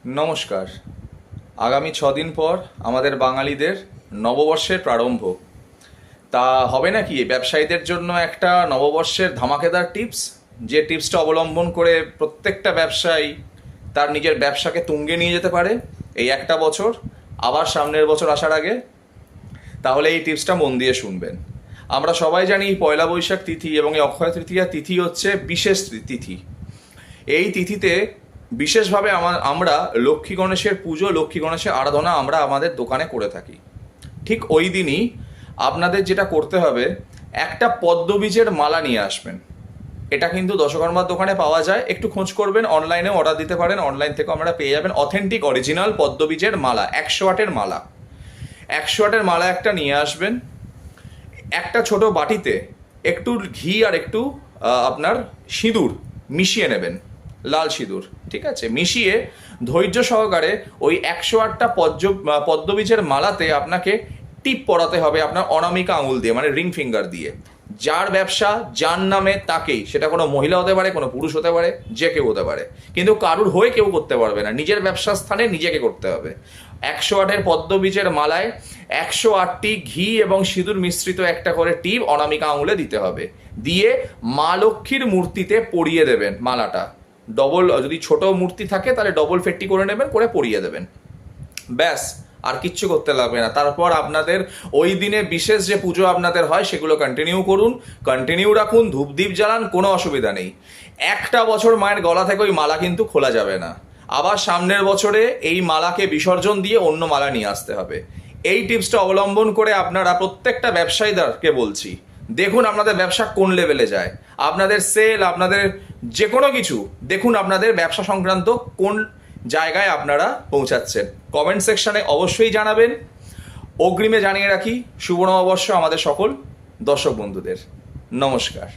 নমস্কার। আগামী 6 দিন পর আমাদের বাঙালিদের নববর্ষের প্রারম্ভ। তা হবে নাকি ব্যবসায়ীদের জন্য একটা নববর্ষের ধামাকেদার টিপস, যে টিপসটা অবলম্বন করে প্রত্যেকটা ব্যবসায়ী তার নিজের ব্যবসাকে তুঙ্গে নিয়ে যেতে পারে এই একটা বছর, আবার সামনের বছর আসার আগে। তাহলে এই টিপসটা মন দিয়ে শুনবেন। আমরা সবাই জানি পয়লা বৈশাখ তিথি এবং এই অক্ষয় তৃতীয়া তিথি হচ্ছে বিশেষ তিথি। এই তিথিতে বিশেষভাবে আমরা লক্ষ্মী গণেশের পুজো, লক্ষ্মী গণেশের আরাধনা আমরা আমাদের দোকানে করে থাকি। ঠিক ওই দিনই আপনাদের যেটা করতে হবে, একটা পদ্মবীজের মালা নিয়ে আসবেন। এটা কিন্তু দশকর্মার দোকানে পাওয়া যায়, একটু খোঁজ করবেন, অনলাইনে অর্ডার দিতে পারেন, অনলাইন থেকে আমরা পেয়ে যাবেন অথেন্টিক অরিজিনাল পদ্মবীজের মালা, 100 ওয়াটের মালা। 100 ওয়াটের মালা একটা নিয়ে আসবেন। একটা ছোট বাটিতে একটু ঘি আর একটু আপনার সিঁদুর মিশিয়ে নেবেন, লাল সিঁদুর, ঠিক আছে? মিশিয়ে ধৈর্য সহকারে ওই 108টা পদ্মবীজের মালাতে আপনাকে টিপ পরাতে হবে আপনার অনামিকা আঙুল দিয়ে, মানে রিং ফিঙ্গার দিয়ে। যার ব্যবসা যার নামে তাকেই, সেটা কোনো মহিলা হতে পারে, কোনো পুরুষ হতে পারে, যে কেউ হতে পারে, কিন্তু কারুর হয়ে কেউ করতে পারবে না, নিজের ব্যবসার স্থানে নিজেকে করতে হবে। 108 পদ্মবীজের মালায় 108টি ঘি এবং সিঁদুর মিশ্রিত একটা করে টিপ অনামিকা আঙুলে দিতে হবে। দিয়ে মা লক্ষ্মীর মূর্তিতে পরিয়ে দেবেন মালাটা। ডবল, যদি ছোট মূর্তি থাকে তাহলে ডবল ফেট্টি করে নেবেন, করে পরিয়ে দেবেন। ব্যাস, আর কিচ্ছু করতে লাগবে না। তারপর আপনাদের ওই দিনে বিশেষ যে পুজো আপনাদের হয় সেগুলো কন্টিনিউ করুন, কন্টিনিউ রাখুন, ধূপদীপ জ্বালান, কোনো অসুবিধা নেই। একটা বছর মায়ের গলা থেকে ওই মালা কিন্তু খোলা যাবে না। আবার সামনের বছরে এই মালাকে বিসর্জন দিয়ে অন্য মালা নিয়ে আসতে হবে। এই টিপসটা অবলম্বন করে আপনারা প্রত্যেকটা ব্যবসায়ীদেরকে বলছি, দেখুন আপনাদের ব্যবসা কোন লেভেলে যায়, আপনাদের সেল, আপনাদের যে কোনো কিছু দেখুন, আপনাদের ব্যবসা সংক্রান্ত কোন জায়গায় আপনারা পৌঁছাচ্ছেন। কমেন্ট সেকশনে অবশ্যই জানাবেন। অগ্রিমে জানিয়ে রাখি শুভ নববর্ষ আমাদের সকল দর্শক বন্ধুদের। নমস্কার।